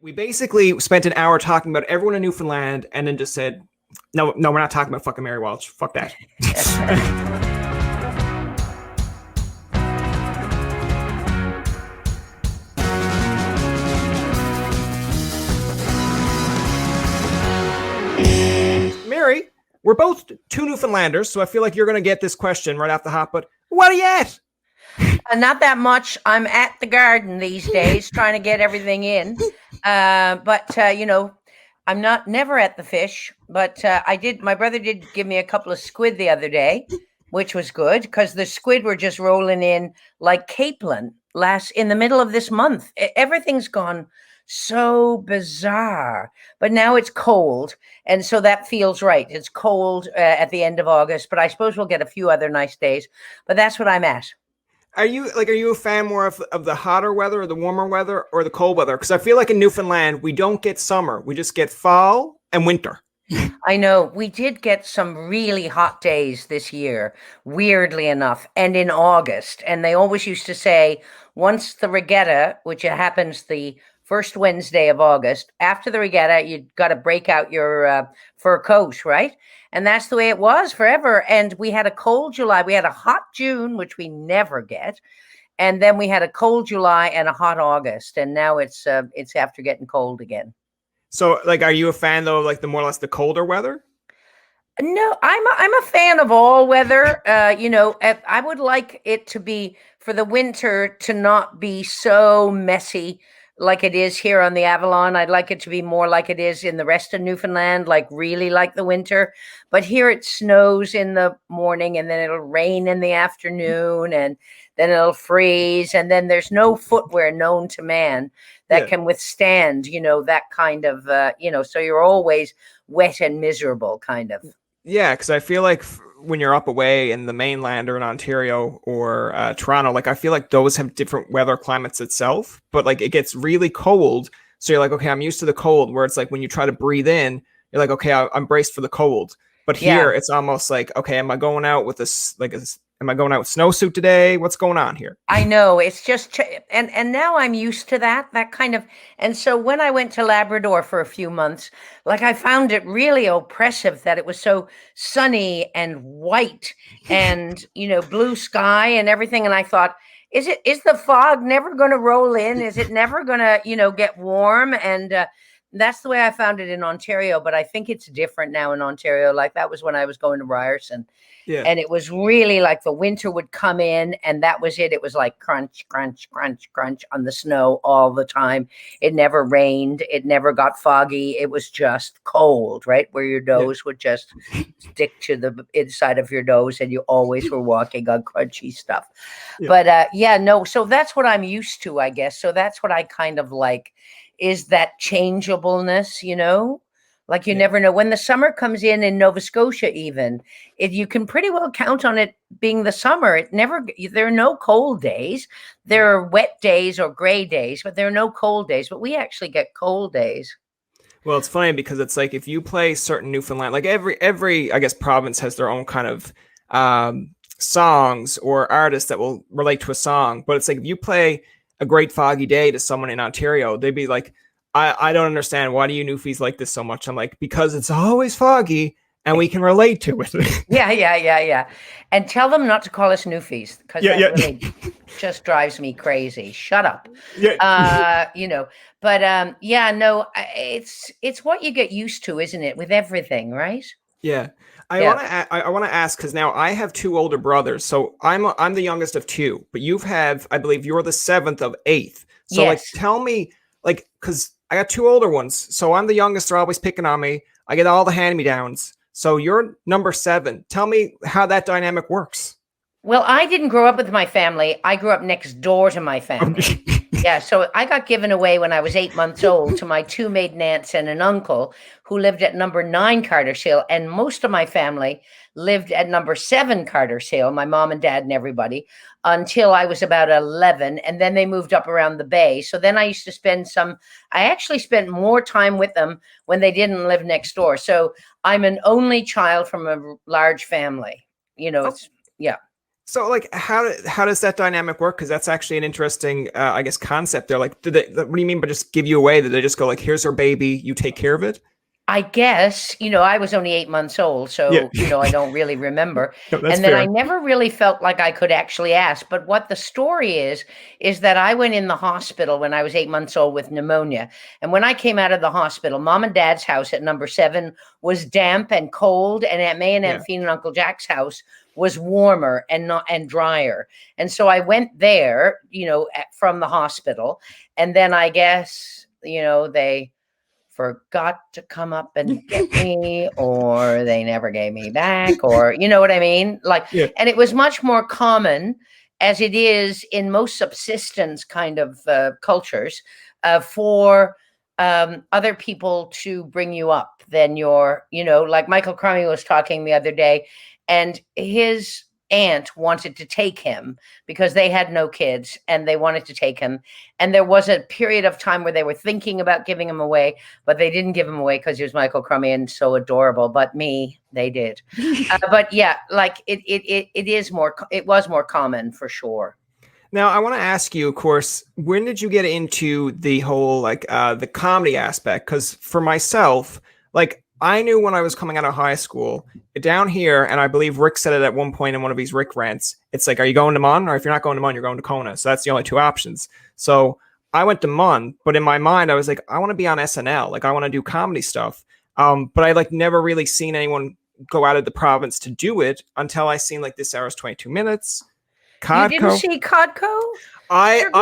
We basically spent an hour talking about everyone in Newfoundland and then just said, no, we're not talking about fucking Mary Walsh. Fuck that. Mary, we're both two Newfoundlanders, so I feel like you're going to get this question right off the hop, but what are you at? Not that much. I'm at the garden these days trying to get everything in. But I'm never at the fish, but my brother did give me a couple of squid the other day, which was good because the squid were just rolling in like capelin in the middle of this month. Everything's gone so bizarre, but now it's cold. And so that feels right. It's cold at the end of August, but I suppose we'll get a few other nice days, but that's what I'm at. Are you a fan more of the hotter weather or the warmer weather or the cold weather? Because I feel like in Newfoundland, we don't get summer. We just get fall and winter. I know. We did get some really hot days this year, weirdly enough, and in August. And they always used to say, once the regatta, which happens the first Wednesday of August, after the regatta, you got to break out your fur coat, right? And that's the way it was forever. And we had a cold July. We had a hot June, which we never get. And then we had a cold July and a hot August. And now it's after getting cold again. So, are you a fan, though, of, the more or less the colder weather? No, I'm a fan of all weather. I would like it to be, for the winter, to not be so messy like it is here on the Avalon. I'd like it to be more like it is in the rest of Newfoundland, really like the winter. But here it snows in the morning and then it'll rain in the afternoon and then it'll freeze. And then there's no footwear known to man that can withstand, that kind of, so you're always wet and miserable kind of. Yeah, because I feel like when you're up away in the mainland or in Ontario or Toronto, I feel like those have different weather climates itself, but it gets really cold. So you're like, okay, I'm used to the cold, where it's when you try to breathe in, you're like, okay, I'm braced for the cold. But here it's almost like, okay, am I going out with this, am I going out with snowsuit today? What's going on here? I know, it's just, and now I'm used to that kind of, and so when I went to Labrador for a few months, I found it really oppressive that it was so sunny and white and, blue sky and everything. And I thought, is the fog never going to roll in? Is it never going to, get warm? And that's the way I found it in Ontario, but I think it's different now in Ontario. That was when I was going to Ryerson. Yeah. And it was really the winter would come in and that was it. It was crunch, crunch, crunch, crunch on the snow all the time. It never rained. It never got foggy. It was just cold, right? Where your nose would just stick to the inside of your nose and you always were walking on crunchy stuff. Yeah. But so that's what I'm used to, I guess. So that's what I kind of like, is that changeableness, you never know. When the summer comes in Nova Scotia, even, you can pretty well count on it being the summer. There are no cold days. There are wet days or gray days, but there are no cold days. But we actually get cold days. Well, it's funny because it's if you play certain Newfoundland, every I guess province has their own kind of songs or artists that will relate to a song. But it's if you play a Great Foggy Day to someone in Ontario, they'd be like, I don't understand. Why do you Newfies like this so much? I'm like, because it's always foggy and we can relate to it. Yeah. And tell them not to call us Newfies because that really just drives me crazy. Shut up. Yeah. But it's what you get used to, isn't it? With everything, right? Yeah. I want to ask, because now I have two older brothers. So I'm the youngest of two, but I believe you're the seventh of eight. So tell me, because I got two older ones. So I'm the youngest. They're always picking on me. I get all the hand-me-downs. So you're number 7. Tell me how that dynamic works. Well, I didn't grow up with my family. I grew up next door to my family. Yeah, so I got given away when I was 8 months old to my 2 maiden aunts and an uncle who lived at number 9 Carter's Hill. And most of my family lived at number 7 Carter's Hill, my mom and dad and everybody, until I was about 11. And then they moved up around the bay. So then I used to I actually spent more time with them when they didn't live next door. So I'm an only child from a large family. So like how does that dynamic work? Because that's actually an interesting I guess concept there. Like what do you mean by just give you away? Did they just go like, here's our baby, you take care of it? I guess, I was only 8 months old, Yeah. so, I don't really remember. No, that's And then I fair. never really felt like I could actually ask. But what the story is that I went in the hospital when I was 8 months old with pneumonia. And when I came out of the hospital, Mom and Dad's house at number 7 was damp and cold, and Aunt May and Aunt Yeah. Fien and Uncle Jack's house was warmer and drier. And so I went there, from the hospital. And then I guess, they forgot to come up and get me, or they never gave me back, or you know what I mean? Like, Yeah. and it was much more common, as it is in most subsistence kind of cultures, for other people to bring you up than your, like Michael Crummy was talking the other day, and his aunt wanted to take him because they had no kids and they wanted to take him. And there was a period of time where they were thinking about giving him away, but they didn't give him away because he was Michael Crummy and so adorable. But me, they did. But yeah, like it was more common for sure. Now, I want to ask you, of course, when did you get into the whole like the comedy aspect? Because for myself, like I knew when I was coming out of high school down here, and I believe Rick said it at one point in one of these Rick rants. It's like, are you going to Mun? Or if you're not going to Mun, you're going to Kona. So that's the only two options. So I went to Mun, but in my mind, I was like, I want to be on SNL. Like I want to do comedy stuff. But I like never really seen anyone go out of the province to do it until I seen like This Hour's 22 Minutes. CODCO. You didn't see CODCO?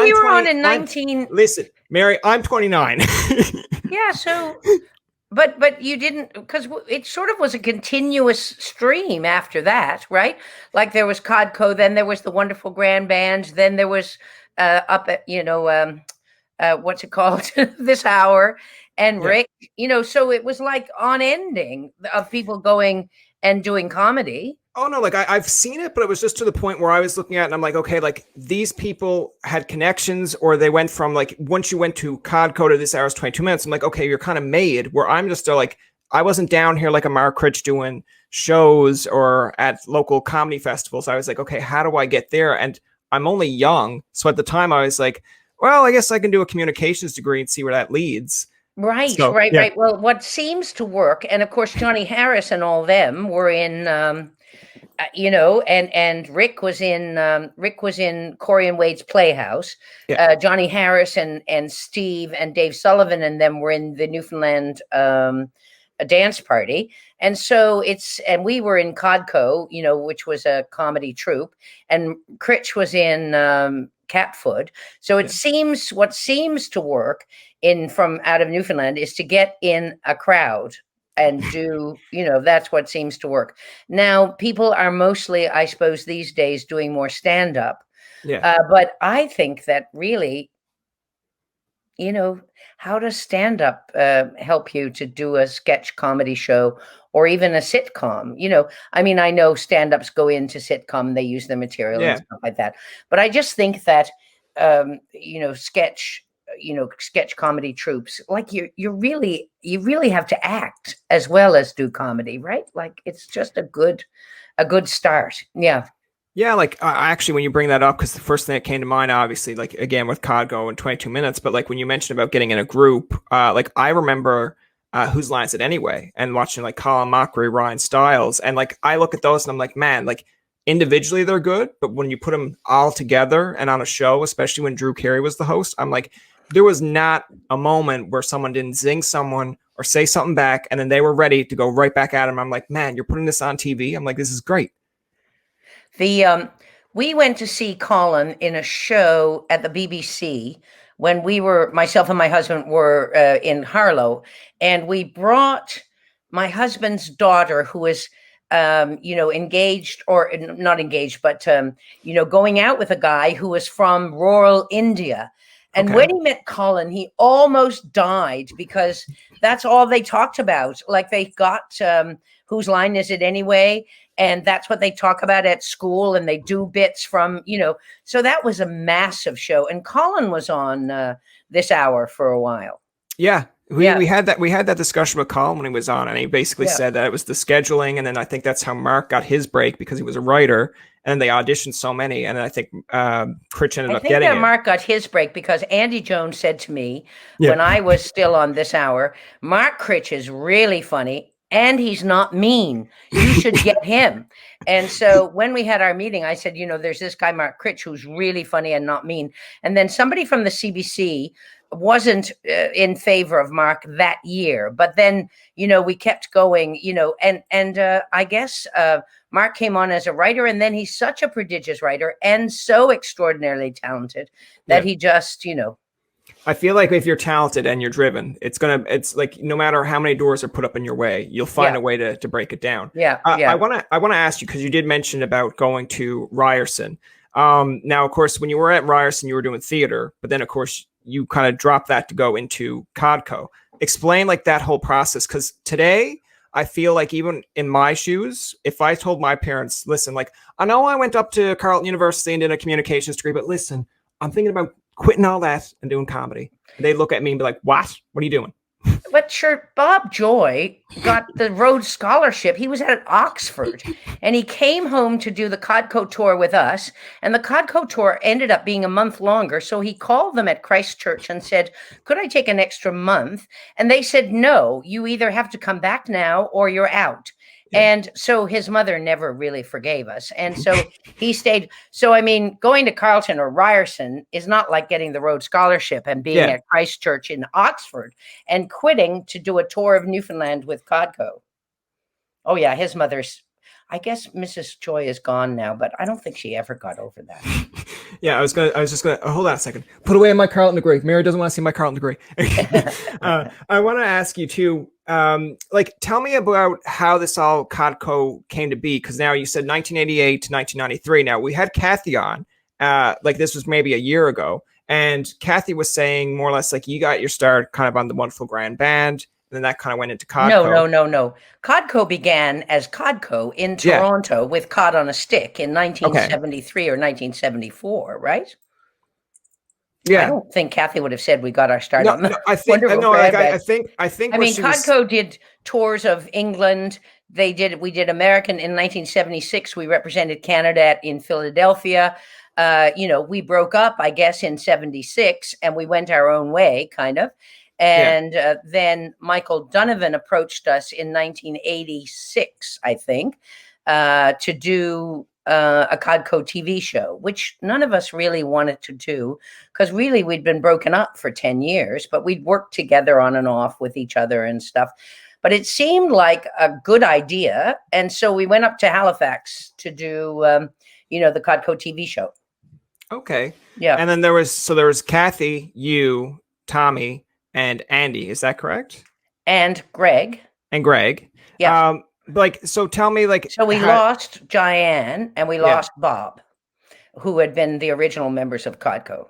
We were on in 19. Listen, Mary, I'm 29. Yeah, so but you didn't, because it sort of was a continuous stream after that, right? Like there was CODCO, then there was the Wonderful Grand Band, then there was up at what's it called, This Hour, and Yeah. Rick, so it was like unending of people going and doing comedy. Oh no, like I've seen it, but it was just to the point where I was looking at it and I'm like, okay, like these people had connections, or they went from like, once you went to CODCO to This Hour's 22 Minutes, I'm like, okay, you're kind of made, where I'm just like, I wasn't down here like a Mark Critch doing shows or at local comedy festivals. I was like, okay, how do I get there? And I'm only young. So at the time I was like, well, I guess I can do a communications degree and see where that leads. Right, So, right, yeah. right. Well, what seems to work, and of course, Johnny Harris and all them were in, and Rick was in Corey and Wade's Playhouse. Yeah. Johnny Harris and Steve and Dave Sullivan and them were in the Newfoundland a dance party. And so and we were in CODCO, which was a comedy troupe, and Critch was in Catfoot. So what seems to work from out of Newfoundland is to get in a crowd and do, that's what seems to work. Now, people are mostly, I suppose, these days doing more stand-up. Yeah. But I think that really, how does stand-up help you to do a sketch comedy show or even a sitcom? I mean, I know stand-ups go into sitcom, they use the material and stuff like that. But I just think that, sketch comedy troupes, like you really have to act as well as do comedy, right? Like it's just a good start. Yeah, like actually, when you bring that up, because the first thing that came to mind, obviously, like again with CODCO and 22 Minutes, but like when you mentioned about getting in a group, like I remember Whose Line Is It Anyway, and watching like Colin Mockery, Ryan Stiles, and like I look at those and I'm like, man, like individually they're good, but when you put them all together and on a show, especially when Drew Carey was the host, I'm like, there was not a moment where someone didn't zing someone or say something back, and then they were ready to go right back at him. I'm like, man, you're putting this on TV. I'm like, this is great. We went to see Colin in a show at the BBC when myself and my husband were in Harlow, and we brought my husband's daughter, who is, engaged, or not engaged, but, going out with a guy who was from rural India. And when he met Colin, he almost died because that's all they talked about. Like they got Whose Line Is It Anyway? And that's what they talk about at school, and they do bits from, so that was a massive show. And Colin was on This Hour for a while. Yeah. We had that discussion with Colin when he was on, and he basically said that it was the scheduling. And then I think that's how Mark got his break, because he was a writer. and they auditioned so many, and I think Critch ended I up think getting that it. Mark got his break because Andy Jones said to me Yeah. when I was still on this hour, Mark Critch is really funny and he's not mean. You should get him. And so when we had our meeting, I said, there's this guy, Mark Critch, who's really funny and not mean. And then somebody from the CBC wasn't in favor of Mark that year. But then, we kept going, and I guess Mark came on as a writer, and then he's such a prodigious writer and so extraordinarily talented that he just, I feel like if you're talented and you're driven, it's like no matter how many doors are put up in your way, you'll find a way to break it down. I want to ask you, because you did mention about going to Ryerson. Now, of course, when you were at Ryerson, you were doing theater, but then of course you kind of dropped that to go into CODCO. Explain like that whole process, because today I feel like even in my shoes, if I told my parents, listen, like I know I went up to Carleton University and did a communications degree, but listen, I'm thinking about quitting all that and doing comedy. And they look at me and be like, what are you doing? But sure, Bob Joy got the Rhodes Scholarship. He was at Oxford and he came home to do the CODCO tour with us. And the CODCO tour ended up being a month longer. So he called them at Christchurch and said, could I take an extra month? And they said, no, you either have to come back now or you're out. Yeah. And so his mother never really forgave us. And so he stayed. So, I mean, going to Carleton or Ryerson is not like getting the Rhodes Scholarship and being at Christchurch in Oxford and quitting to do a tour of Newfoundland with CODCO. Oh, yeah. His mother's, I guess Mrs. Joy is gone now, but I don't think she ever got over that. I was just gonna hold on a second. Put away my Carleton degree. Mary doesn't want to see my Carleton degree. I want to ask you too, like tell me about how this all CODCO came to be, because now you said 1988 to 1993. Now we had Kathy on, like this was maybe a year ago, and Kathy was saying more or less like you got your start kind of on the Wonderful Grand Band. And then that kind of went into CODCO. No. CODCO began as CODCO in Toronto with Cod on a Stick in 1973 or 1974, right? Yeah. I don't think Kathy would have said we got our start on the Wonderful Grand Band. I think. I mean, CODCO did tours of England. We did American in 1976. We represented Canada in Philadelphia. We broke up, I guess, in 76, and we went our own way, kind of. And then Michael Donovan approached us in 1986, I think, to do a CODCO TV show, which none of us really wanted to do because really we'd been broken up for 10 years, but we'd worked together on and off with each other and stuff. But it seemed like a good idea. And so we went up to Halifax to do, the CODCO TV show. Okay. Yeah. And then there was Kathy, you, Tommy, and Andy, is that correct? And Greg. Yeah. So tell me, like, so we lost Diane and we lost Bob, who had been the original members of CODCO.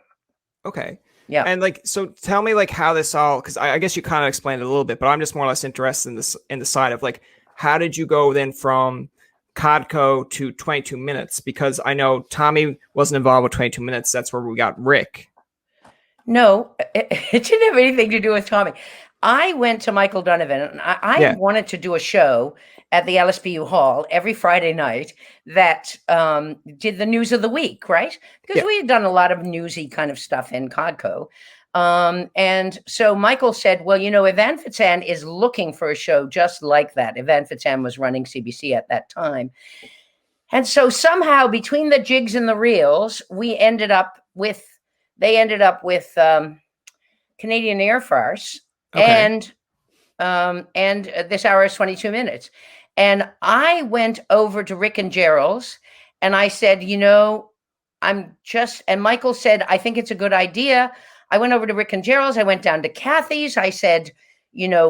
Okay. Yeah. And so tell me like how this all, because I guess you kind of explained it a little bit, but I'm just more or less interested in the side of like, how did you go then from CODCO to 22 Minutes? Because I know Tommy wasn't involved with 22 Minutes. That's where we got Rick. No, it didn't have anything to do with Tommy. I went to Michael Donovan and I wanted to do a show at the LSBU Hall every Friday night that did the news of the week, right? Because we had done a lot of newsy kind of stuff in CODCO. And so Michael said, well, Evan Fitzan is looking for a show just like that. Evan Fitzan was running CBC at that time. And so somehow between the jigs and the reels, they ended up with Canadian Air Farce and This Hour is 22 Minutes. And I went over to Rick and Gerald's and I said, and Michael said, I think it's a good idea. I went over to Rick and Gerald's. I went down to Kathy's. I said,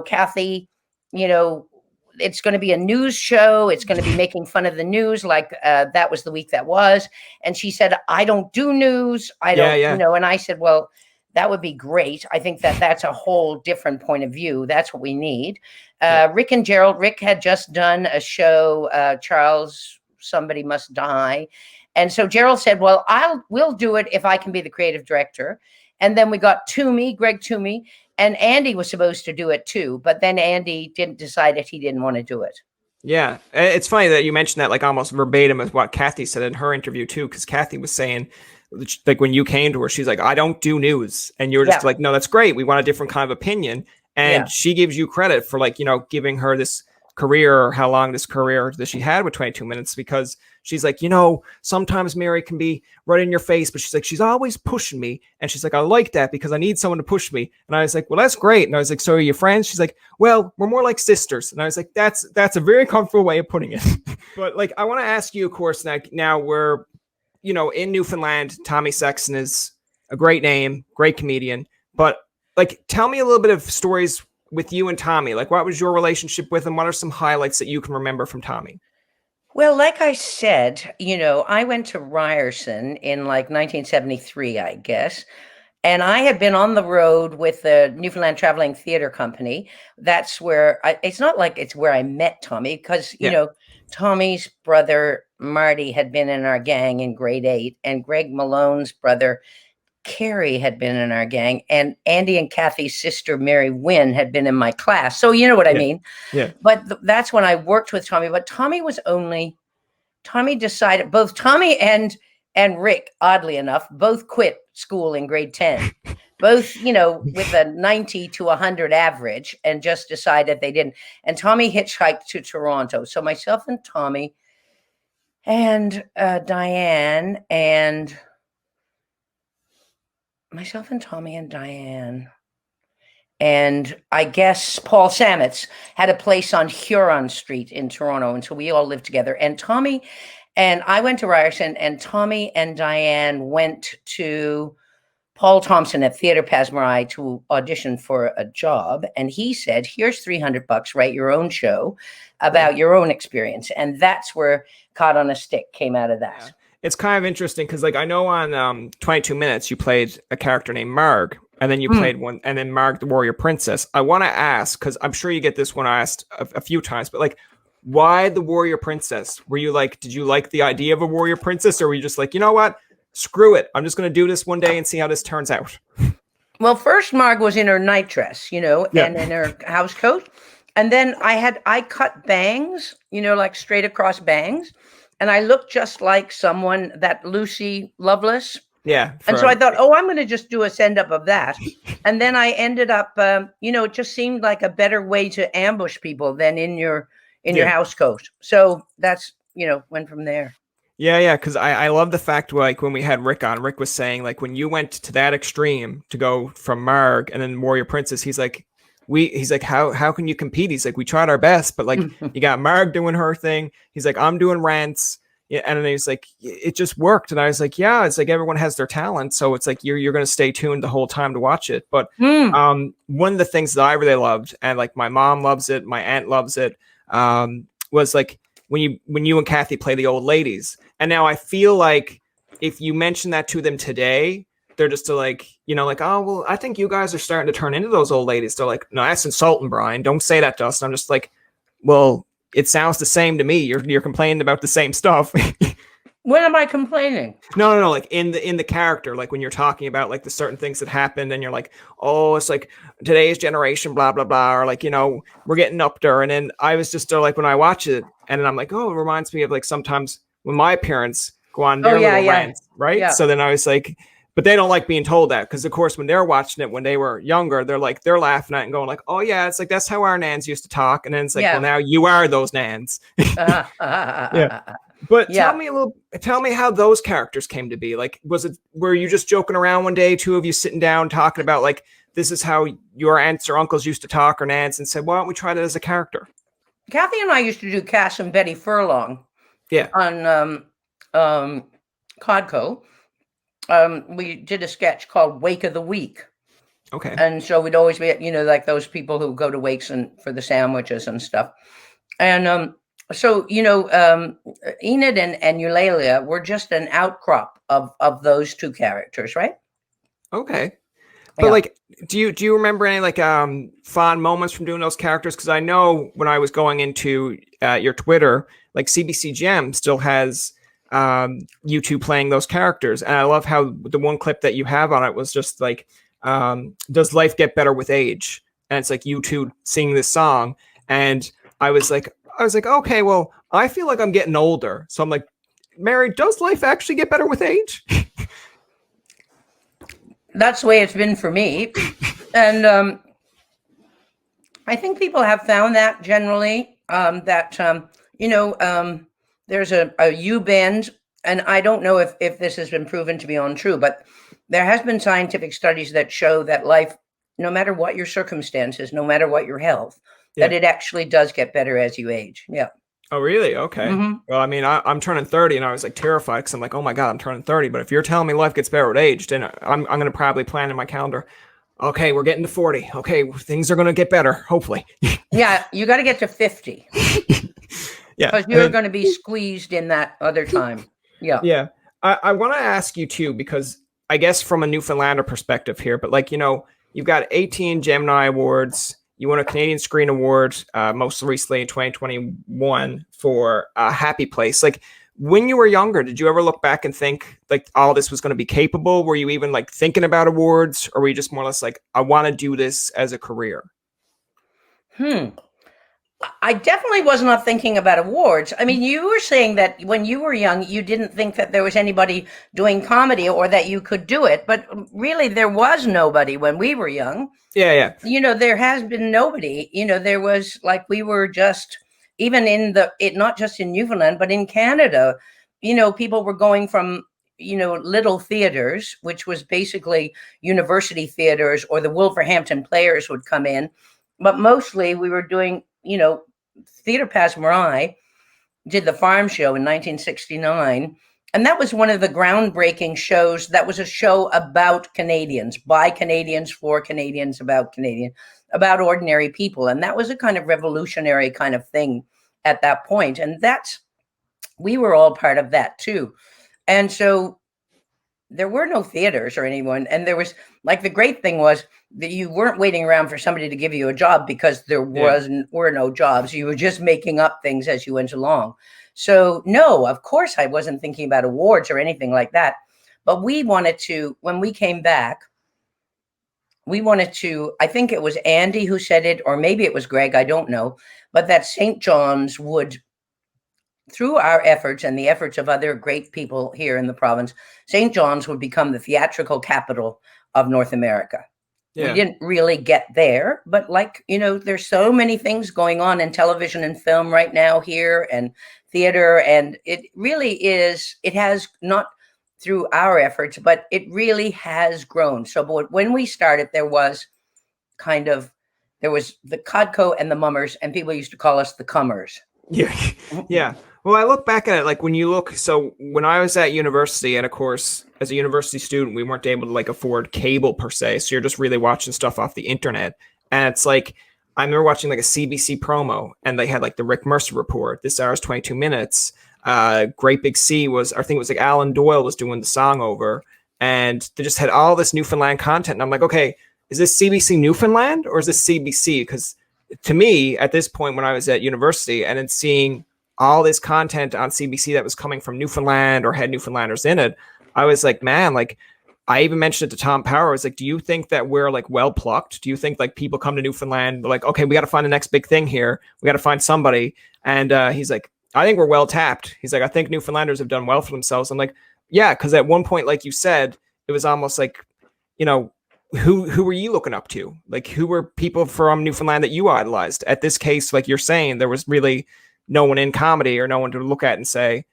Kathy, it's going to be a news show. It's going to be making fun of the news. Like that was the week that was. And she said, I don't do news. I don't, and I said, well, that would be great. I think that's a whole different point of view. That's what we need. Rick and Gerald, Rick had just done a show, Charles, Somebody Must Die. And so Gerald said, well, we'll do it if I can be the creative director. And then we got Greg Toomey, and Andy was supposed to do it too. But then Andy didn't decide that he didn't want to do it. Yeah, it's funny that you mentioned that, like almost verbatim as what Kathy said in her interview too, because Kathy was saying, like when you came to her, she's like, "I don't do news," and you were just Yeah, like, "No, that's great. We want a different kind of opinion." And yeah. she gives you credit for like giving her this career, or how long this career that she had with 22 Minutes, because she's like, sometimes Mary can be right in your face, but she's like, she's always pushing me, and she's like, I like that because I need someone to push me. And I was like, well, that's great. And I was like, so are you friends? She's like, well, we're more like sisters. And I was like, that's a very comfortable way of putting it. But like, I want to ask you, of course, now we're in Newfoundland. Tommy Sexton is a great name, great comedian, but like, tell me a little bit of stories with you and Tommy. Like, what was your relationship with him? What are some highlights that you can remember from Tommy? Well, like I said, I went to Ryerson in like 1973, I guess. And I had been on the road with the Newfoundland Traveling Theater Company. That's where it's not like it's where I met Tommy, because, Yeah. Tommy's brother, Marty, had been in our gang in grade 8, and Greg Malone's brother, Carrie, had been in our gang, and Andy and Kathy's sister, Mary Wynn, had been in my class. So you know what I Yeah. mean? Yeah. But that's when I worked with Tommy. But Tommy decided, both Tommy and Rick, oddly enough, both quit school in grade 10. Both, with a 90 to 100 average, and just decided they didn't. And Tommy hitchhiked to Toronto. So myself and Tommy and Diane and I guess Paul Sametz had a place on Huron Street in Toronto. And so we all lived together. And Tommy and I went to Ryerson, and Tommy and Diane went to Paul Thompson at Theatre Pasmarai to audition for a job. And he said, here's $300, write your own show about your own experience. And that's where Caught on a Stick came out of that. Yeah. It's kind of interesting because, like, I know on 22 Minutes you played a character named Marg, and then you played one, and then Marg the Warrior Princess. I want to ask, because I'm sure you get this one asked a few times, but like, why the Warrior Princess? Were you like, did you like the idea of a Warrior Princess, or were you just like, you know what? Screw it. I'm just going to do this one day and see how this turns out. Well, first Marg was in her night dress, and in her house coat. And then I cut bangs, like straight across bangs. And I looked just like someone that Lucy Lovelace. Yeah. And so I thought, I'm going to just do a send up of that. And then I ended up, it just seemed like a better way to ambush people than in your house coat. So that's, went from there. Yeah, because I love the fact, like, when we had Rick on, Rick was saying, like, when you went to that extreme to go from Marg and then Warrior Princess, he's like, how can you compete? He's like, we tried our best, but like, you got Marg doing her thing. He's like, I'm doing rants. Yeah, and then he's like, it just worked. And I was like, yeah, it's like everyone has their talent, so it's like you're going to stay tuned the whole time to watch it. But one of the things that I really loved, and like my mom loves it, my aunt loves it, was like when you and Kathy play the old ladies. And now I feel like if you mention that to them today, they're just like, like, oh, well, I think you guys are starting to turn into those old ladies. They're like, no, that's insulting, Brian. Don't say that to us. And I'm just like, well, it sounds the same to me. You're complaining about the same stuff. When am I complaining? No. Like in the character, like when you're talking about like the certain things that happened, and you're like, oh, it's like today's generation, blah blah blah, or like we're getting up there. And then I was just like when I watch it, and then I'm like, oh, it reminds me of like sometimes when my parents go on their little rants, right? Yeah. So then I was like, but they don't like being told that, because of course when they're watching it when they were younger, they're laughing at it and going like, oh yeah, it's like that's how our nans used to talk. And then it's like, well, now you are those nans. Yeah. But tell me how those characters came to be. Like, were you just joking around one day, two of you sitting down talking about like, this is how your aunts or uncles used to talk, or nans, and said, why don't we try that as a character? Kathy and I used to do Cass and Betty Furlong. Yeah. On CODCO. We did a sketch called Wake of the Week. Okay. And so we'd always be, like those people who go to wakes and for the sandwiches and stuff. And so, Enid and Eulalia were just an outcrop of those two characters, right? Okay. But like, do you remember any like fond moments from doing those characters? Because I know when I was going into your Twitter, like CBC Gem still has you two playing those characters, and I love how the one clip that you have on it was just like, does life get better with age? And it's like you two singing this song, and I was like, I was like, okay, well, I feel like I'm getting older. So I'm like, Mary, does life actually get better with age? That's the way it's been for me. And I think people have found that generally, there's a U-bend, and I don't know if this has been proven to be untrue, but there has been scientific studies that show that life, no matter what your circumstances, no matter what your health, that it actually does get better as you age. Yeah. Oh, really? Okay. Well, I mean, I'm turning 30, and I was like terrified because I'm like, oh my God, I'm turning 30. But if you're telling me life gets better with age, then I'm going to probably plan in my calendar. Okay, we're getting to 40. Okay, things are going to get better, hopefully. Yeah, you got to get to 50. Yeah. Because you're going to be squeezed in that other time. Yeah. Yeah. I want to ask you too, because I guess from a Newfoundlander perspective here, but like, you've got 18 Gemini Awards. You won a Canadian Screen Award most recently in 2021 for Happy Place. Like, when you were younger, did you ever look back and think like all this was going to be capable? Were you even like thinking about awards, or were you just more or less like, I want to do this as a career? I definitely was not thinking about awards. I mean, you were saying that when you were young, you didn't think that there was anybody doing comedy or that you could do it. But really, there was nobody when we were young. Yeah. There has been nobody. There was like we were just, even not just in Newfoundland, but in Canada, people were going from, little theaters, which was basically university theaters, or the Wolverhampton Players would come in. But mostly we were doing, Theatre Passe Muraille did the Farm Show in 1969. And that was one of the groundbreaking shows. That was a show about Canadians, by Canadians, for Canadians, about ordinary people. And that was a kind of revolutionary kind of thing at that point. And we were all part of that too. And so there were no theaters or anyone. And there was like, the great thing was that you weren't waiting around for somebody to give you a job, because there were no jobs. You were just making up things as you went along. So no, of course I wasn't thinking about awards or anything like that. But we wanted to, when we came back, I think it was Andy who said it, or maybe it was Greg, I don't know, but that St. John's would, through our efforts and the efforts of other great people here in the province, St. John's would become the theatrical capital of North America. Yeah. We didn't really get there, but there's so many things going on in television and film right now here, and theater, and it really is, it has, not through our efforts, but it really has grown. So when we started, there was the CODCO and the mummers, and people used to call us the cummers. Yeah. Yeah. Well, I look back at it, so when I was at university, and of course, as a university student, we weren't able to afford cable per se. So you're just really watching stuff off the internet. And it's like, I remember watching a CBC promo, and they had the Rick Mercer report. This hour's 22 minutes. Great Big Sea was, I think it was Alan Doyle was doing the song over, and they just had all this Newfoundland content. And I'm like, okay, is this CBC Newfoundland or is this CBC? Because to me, at this point, when I was at university and then seeing all this content on CBC that was coming from Newfoundland or had Newfoundlanders in it, I was like, man, I even mentioned it to Tom Power. I was like, do you think that we're well plucked? Do you think people come to Newfoundland, they're like, okay, we got to find the next big thing here. We got to find somebody. And he's like, I think we're well tapped. He's like, I think Newfoundlanders have done well for themselves. I'm like, yeah, because at one point, like you said, it was almost like, who were you looking up to? Who were people from Newfoundland that you idolized? At this case, like you're saying, there was really no one in comedy or no one to look at and say,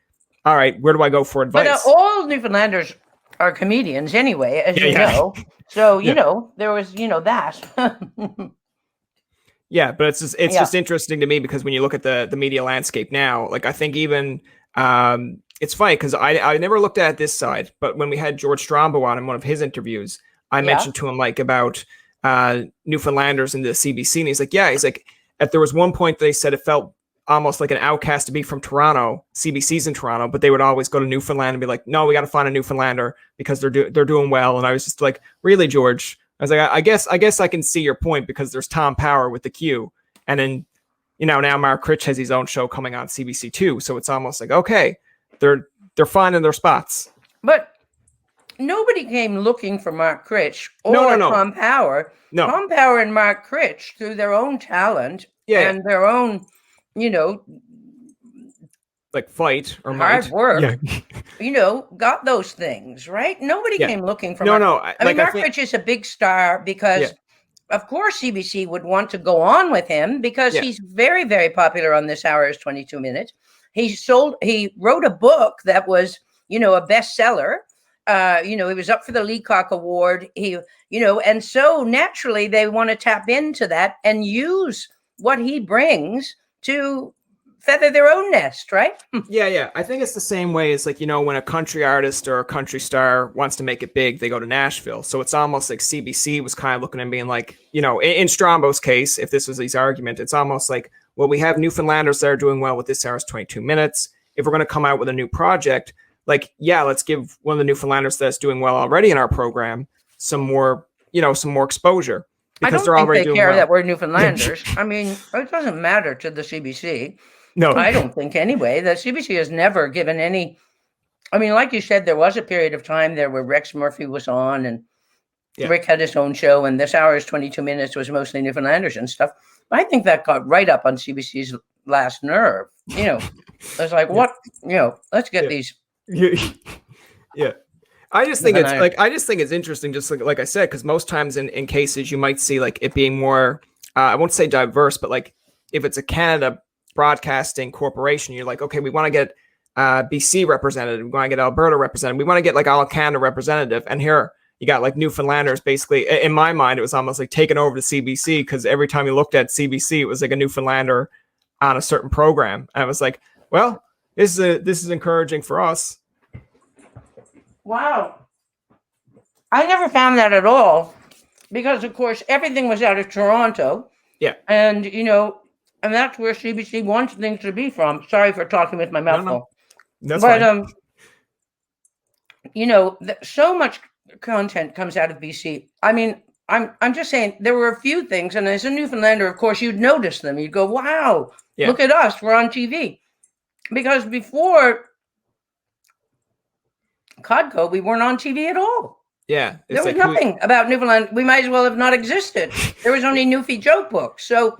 all right, where do I go for advice? But all Newfoundlanders are comedians anyway, as you know. So, there was, that. Yeah, but it's just interesting to me, because when you look at the media landscape now, I think even it's funny because I never looked at this side, but when we had George Strombo on in one of his interviews, I mentioned to him about Newfoundlanders in the CBC, and he's like, if there was one point they said it felt almost like an outcast to be from Toronto, CBCs in Toronto, but they would always go to Newfoundland and be like, no, we got to find a Newfoundlander because they're doing well. And I was just like, really, George? I was like, I guess I can see your point, because there's Tom Power with the Q, and then now Mark Critch has his own show coming on CBC too. So it's almost like, okay, they're finding their spots. But nobody came looking for Mark Critch or Tom Power. No. Tom Power and Mark Critch, through their own talent and their own you know, like fight or hard might. work, Yeah. Got those things, right? Nobody Yeah. came looking for No. I mean, I Mark think, Critch is a big star yeah. because, of course, CBC would want to go on with him because Yeah. he's very, very popular on This Hour is 22 Minutes. He wrote a book that was, a bestseller. He was up for the Leacock Award. And so naturally they want to tap into that and use what he brings to feather their own nest, right? Yeah. I think it's the same way as like, when a country artist or a country star wants to make it big, they go to Nashville. So it's almost like CBC was kind of looking and being like, in Strombo's case, if this was his argument, it's almost like, well, we have Newfoundlanders that are doing well with This Hour's 22 Minutes. If we're going to come out with a new project, like, yeah, let's give one of the Newfoundlanders that's doing well already in our program some more exposure. Because I don't think they care that we're Newfoundlanders. I mean, it doesn't matter to the CBC. No, I don't think anyway. The CBC has never given any. I mean, like you said, there was a period of time there where Rex Murphy was on and Rick had his own show, and This Hour is 22 Minutes was mostly Newfoundlanders and stuff. But I think that got right up on CBC's last nerve. It's like, what? Let's get these. Yeah. I just think it's interesting, just like I said, because most times in cases you might see like it being more, I won't say diverse, but like if it's a Canada broadcasting corporation, you're like, okay, we want to get BC represented, we want to get Alberta represented, we want to get like all Canada representative, and here you got like Newfoundlanders. Basically, in my mind, it was almost like taking over to CBC, because every time you looked at CBC, it was like a Newfoundlander on a certain program, and I was like, well, this is encouraging for us. Wow, I never found that at all, because of course everything was out of Toronto. Yeah, and and that's where CBC wants things to be from. Sorry for talking with my mouth full. That's fine. So much content comes out of BC. I mean, I'm just saying there were a few things, and as a Newfoundlander, of course, you'd notice them. You'd go, "Wow, look at us, we're on TV." Because before CODCO, we weren't on TV at all. Yeah, there was nothing about Newfoundland. We might as well have not existed. There was only Newfie joke books. So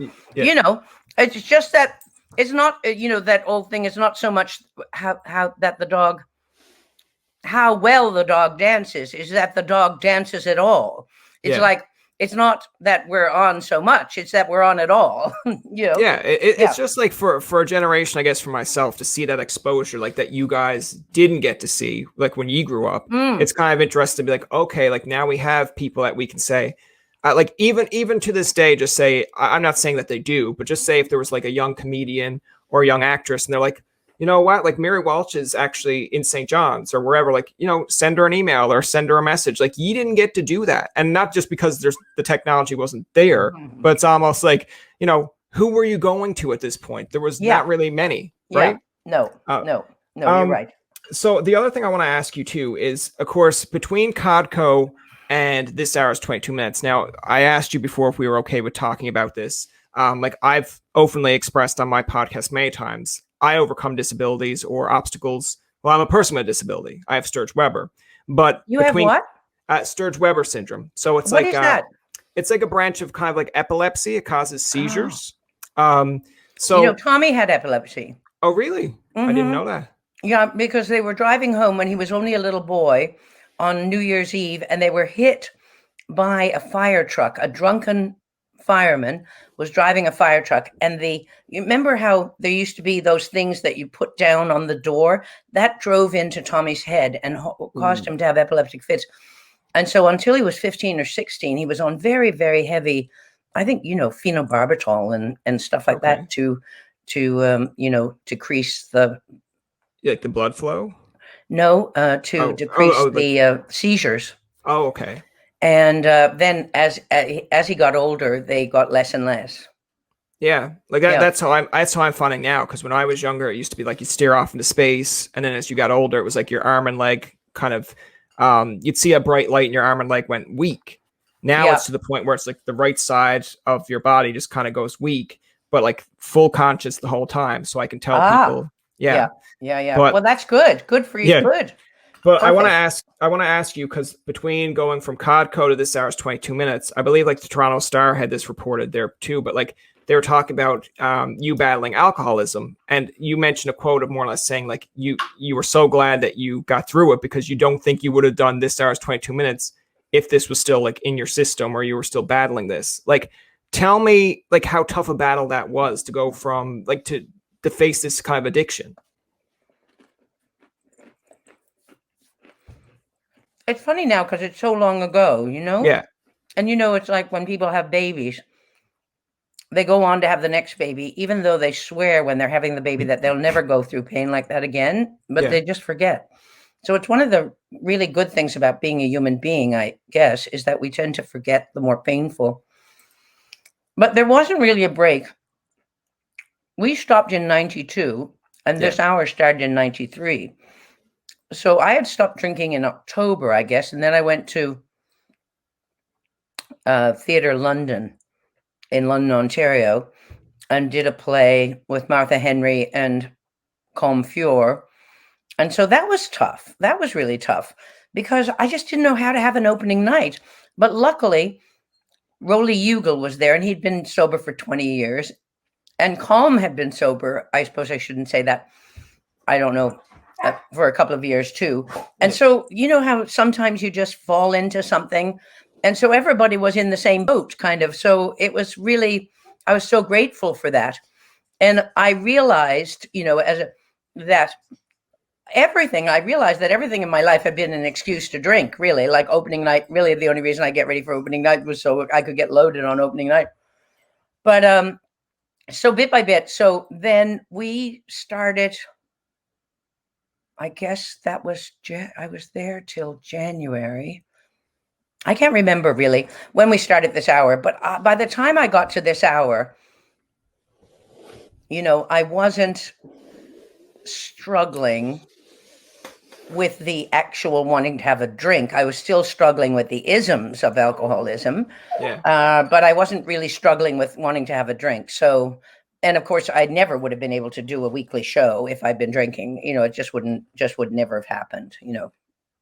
it's just that it's not, that old thing is not so much how well the dog dances, is that the dog dances at all. It's like, it's not that we're on so much, it's that we're on it all. It's just like for a generation, I guess, for myself, to see that exposure like that you guys didn't get to see like when you grew up. It's kind of interesting to be like, okay, like now we have people that we can say, like even to this day, just say, I'm not saying that they do, but just say if there was like a young comedian or a young actress and they're like, you know what, like Mary Walsh is actually in St. John's or wherever, like, send her an email or send her a message. Like, you didn't get to do that. And not just because the technology wasn't there, but it's almost like, who were you going to at this point? There was not really many, right? No, you're right. So the other thing I want to ask you too is, of course, between CODCO and This Hour is 22 Minutes. Now, I asked you before if we were okay with talking about this. Like I've openly expressed on my podcast many times, I overcome disabilities or obstacles. Well, I'm a person with a disability. I have SturgeWeber. But you have what? SturgeWeber Syndrome. So it's what is that? It's like a branch of kind of like epilepsy. It causes seizures. So Tommy had epilepsy. Oh, really? Mm-hmm. I didn't know that. Yeah, because they were driving home when he was only a little boy on New Year's Eve, and they were hit by a fire truck. A drunken fireman was driving a fire truck, and you remember how there used to be those things that you put down on the door? That drove into Tommy's head and caused him to have epileptic fits. And so until he was 15 or 16, he was on very, very heavy, I think, phenobarbital and stuff like that to decrease the blood flow. No, to decrease the seizures. Oh, okay. And then as he got older, they got less and less. Yeah, like that's how I'm finding now. Because when I was younger, it used to be like you steer off into space, and then as you got older, it was like your arm and leg kind of. You'd see a bright light, and your arm and leg went weak. Now it's to the point where it's like the right side of your body just kind of goes weak, but like full conscious the whole time. So I can tell people. Yeah. But, well, that's good. Good for you. Yeah. Good. But perfect. I want to ask you, because between going from CODCO to This Hour is 22 Minutes, I believe like the Toronto Star had this reported there too. But like they were talking about you battling alcoholism, and you mentioned a quote of more or less saying like you were so glad that you got through it because you don't think you would have done this hour's 22 minutes if this was still like in your system or you were still battling this. Like, tell me like how tough a battle that was to go from like to face this kind of addiction. It's funny now because it's so long ago, Yeah. And it's like when people have babies, they go on to have the next baby, even though they swear when they're having the baby that they'll never go through pain like that again, but they just forget. So it's one of the really good things about being a human being, I guess, is that we tend to forget the more painful. But there wasn't really a break. We stopped in 92, and this hour started in 93. So I had stopped drinking in October, I guess, and then I went to Theatre London in London, Ontario, and did a play with Martha Henry and Colm Feore. And so that was tough. That was really tough because I just didn't know how to have an opening night. But luckily, Rolly Ugal was there, and he'd been sober for 20 years. And Colm had been sober. I suppose I shouldn't say that. I don't know. For a couple of years too. And so, how sometimes you just fall into something. And so everybody was in the same boat kind of. So it was really, I was so grateful for that. And I realized, that everything in my life had been an excuse to drink, really. Like opening night, really the only reason I get ready for opening night was so I could get loaded on opening night. But so bit by bit, so then we started, I guess that was, I was there till January. I can't remember really when we started this hour, but by the time I got to this hour, I wasn't struggling with the actual wanting to have a drink. I was still struggling with the isms of alcoholism, but I wasn't really struggling with wanting to have a drink. So, and of course, I never would have been able to do a weekly show if I'd been drinking. It just would never have happened.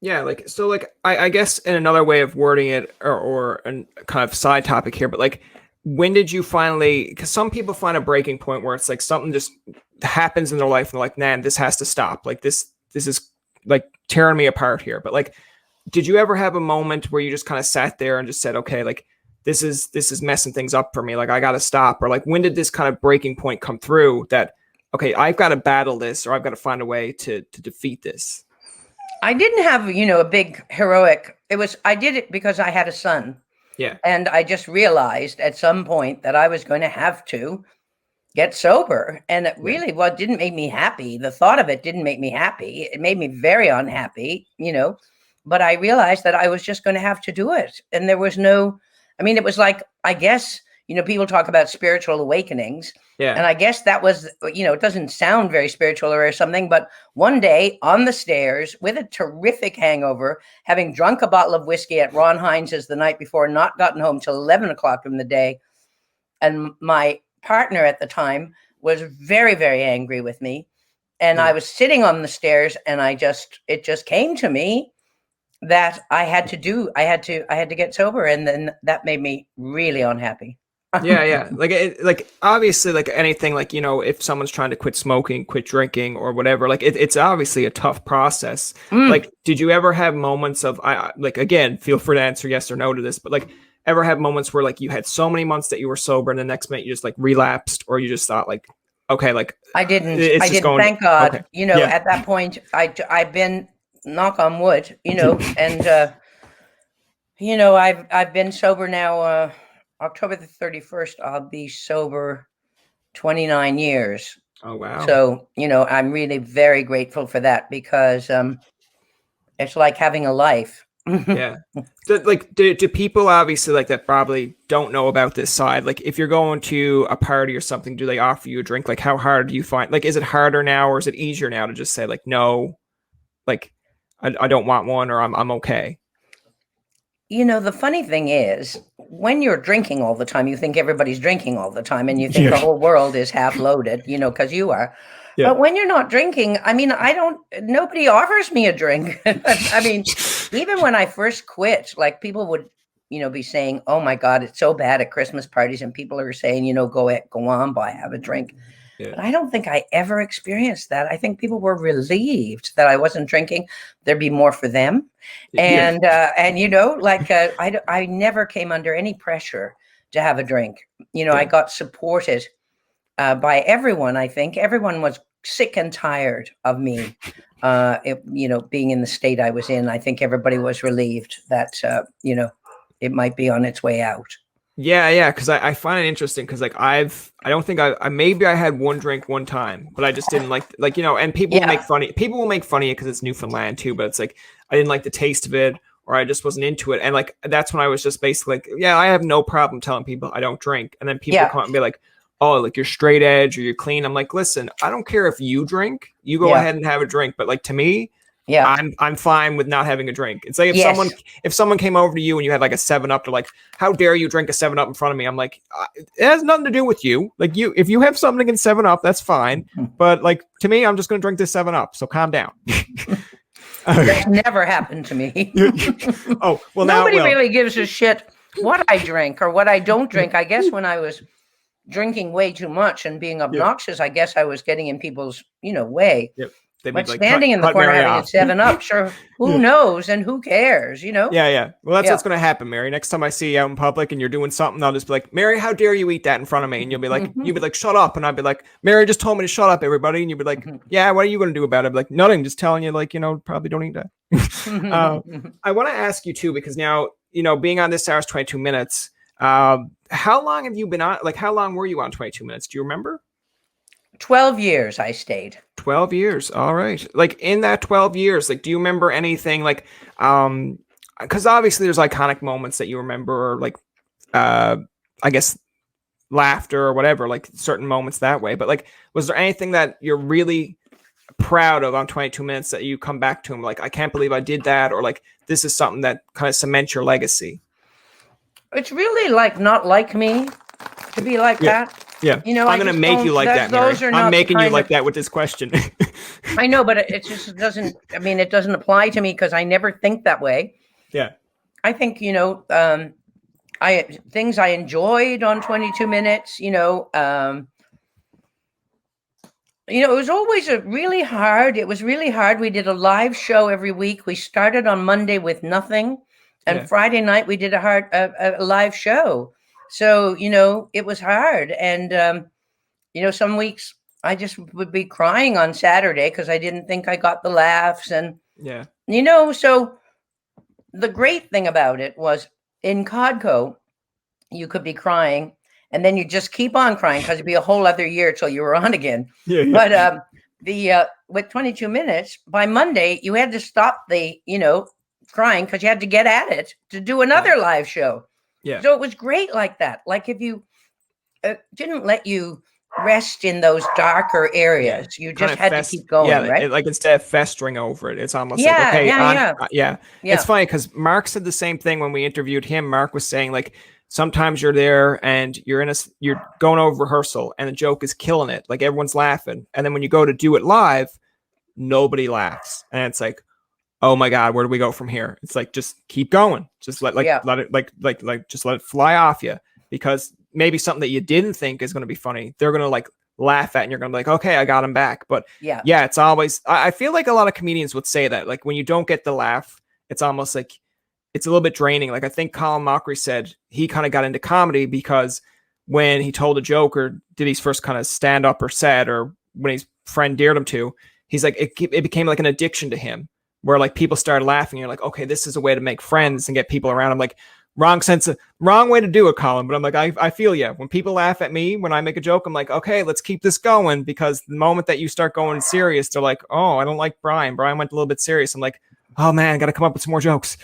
Yeah, like so, like I guess in another way of wording it, or a kind of side topic here, but like, when did you finally? Because some people find a breaking point where it's like something just happens in their life, and they're like, "Man, this has to stop. Like this is like tearing me apart here." But like, did you ever have a moment where you just kind of sat there and just said, "Okay, like this is messing things up for me. Like I got to stop." Or like, when did this kind of breaking point come through that, okay, I've got to battle this, or I've got to find a way to defeat this? I didn't have, a big heroic. I did it because I had a son. Yeah. And I just realized at some point that I was going to have to get sober. And it really didn't make me happy. The thought of it didn't make me happy. It made me very unhappy, but I realized that I was just going to have to do it. And there was it was like, I guess, people talk about spiritual awakenings. Yeah. And I guess that was, it doesn't sound very spiritual or something, but one day on the stairs with a terrific hangover, having drunk a bottle of whiskey at Ron Heinz's the night before, not gotten home till 11 o'clock in the day. And my partner at the time was very, very angry with me. And I was sitting on the stairs and it just came to me that I had to get sober. And then that made me really unhappy. Yeah. Like obviously, like anything, like, if someone's trying to quit smoking, quit drinking or whatever, like it's obviously a tough process. Like, did you ever have moments of, like, again, feel free to answer yes or no to this, but like ever have moments where like you had so many months that you were sober and the next minute you just like relapsed, or you just thought like, okay, like I didn't, thank God, okay. At that point I've been, knock on wood, and, I've been sober now, October the 31st, I'll be sober 29 years. Oh, wow. So, I'm really very grateful for that because it's like having a life. Yeah. Do people obviously like that probably don't know about this side? Like if you're going to a party or something, do they offer you a drink? Like how hard do you find, like, is it harder now or is it easier now to just say like, no, like I don't want one, or I'm okay? The funny thing is, when you're drinking all the time, you think everybody's drinking all the time, and you think the whole world is half loaded, because you are. Yeah. But when you're not drinking, nobody offers me a drink. Even when I first quit, like people would be saying, oh my God, it's so bad at Christmas parties. And people are saying, go on, have a drink. Yeah. But I don't think I ever experienced that. I think people were relieved that I wasn't drinking. There'd be more for them. And, I never came under any pressure to have a drink. I got supported by everyone. I think everyone was sick and tired of me, being in the state I was in. I think everybody was relieved that, it might be on its way out. Yeah. Cause I find it interesting. Cause like I maybe I had one drink one time, but I just didn't and people will make fun of it cause it's Newfoundland too, but it's like, I didn't like the taste of it, or I just wasn't into it. And like, that's when I was just basically like, yeah, I have no problem telling people I don't drink. And then people come up and be like, oh, like you're straight edge or you're clean. I'm like, listen, I don't care if you drink, you go ahead and have a drink. But like, to me, I'm fine with not having a drink. It's like if someone came over to you and you had like a 7-Up, they're like, how dare you drink a 7-Up in front of me? I'm like, it has nothing to do with you. Like if you have something against 7-Up, that's fine. But like, to me, I'm just going to drink this 7-Up. So calm down. That never happened to me. Oh, well, nobody really gives a shit what I drink or what I don't drink. I guess when I was drinking way too much and being obnoxious, I guess I was getting in people's, way. Yep. But standing in the corner having a 7-Up, sure, who knows and who cares, Yeah. Well, that's what's going to happen, Mary. Next time I see you out in public and you're doing something, I'll just be like, Mary, how dare you eat that in front of me? And you'll be like, shut up. And I'll be like, Mary just told me to shut up, everybody. And you'll be like, yeah, what are you going to do about it? I'll be like, nothing, just telling you, probably don't eat that. I want to ask you too, because now, being on this hour's 22 minutes, how long have you been on? Like, how long were you on 22 minutes? Do you remember? 12 years I stayed. 12 years. All right. Like in that 12 years, like, do you remember anything like, because obviously there's iconic moments that you remember, or like, I guess laughter or whatever, like certain moments that way. But like, was there anything that you're really proud of on 22 minutes that you come back to them? Like, I can't believe I did that. Or like, this is something that kind of cements your legacy. It's really like not like me to be like that. Yeah, I'm going to make you like that, Mary. I'm making you like that with this question. I know, but it just doesn't, it doesn't apply to me because I never think that way. Yeah. I think, things I enjoyed on 22 minutes, it was always really hard. It was really hard. We did a live show every week. We started on Monday with nothing. And Friday night we did a live show. So, it was hard. And, some weeks I just would be crying on Saturday because I didn't think I got the laughs. And, so the great thing about it was in CODCO, you could be crying and then you just keep on crying because it'd be a whole other year till you were on again. But with 22 minutes, by Monday, you had to stop the, crying because you had to get at it to do another live show. Yeah. So it was great like that. Like if you didn't let you rest in those darker areas, you just had to keep going, right? Like instead of festering over it, it's almost like, okay, It's funny because Mark said the same thing when we interviewed him. Mark was saying like, sometimes you're there and you're going over rehearsal and the joke is killing it. Like everyone's laughing. And then when you go to do it live, nobody laughs. And it's like, oh my God, where do we go from here? It's like, just keep going. Just let it, just let it fly off you, because maybe something that you didn't think is going to be funny, they're going to like laugh at, and you're going to be like, okay, I got him back. But it's always, I feel like a lot of comedians would say that, like when you don't get the laugh, it's almost like it's a little bit draining. Like I think Colin Mockery said he kind of got into comedy because when he told a joke or did his first kind of stand up or set, or when his friend dared him to, he's like, it became like an addiction to him, where like people started laughing. You're like, okay, this is a way to make friends and get people around. I'm like, wrong way to do it, Colin. But I'm like, I feel you. When people laugh at me, when I make a joke, I'm like, okay, let's keep this going. Because the moment that you start going serious, they're like, oh, I don't like Brian. Brian went a little bit serious. I'm like, oh man, got to come up with some more jokes.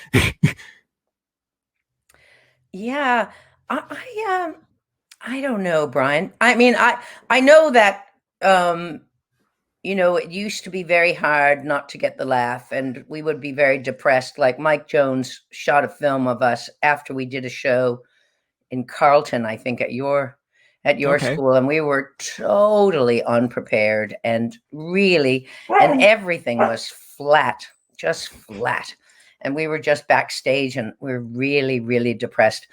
Yeah. I don't know, Brian. I mean, I know that, it used to be very hard not to get the laugh, and we would be very depressed. Like Mike Jones shot a film of us after we did a show in Carleton, I think at your school, and we were totally unprepared and everything was flat, just flat. and we were just backstage, and we we're really, really depressed.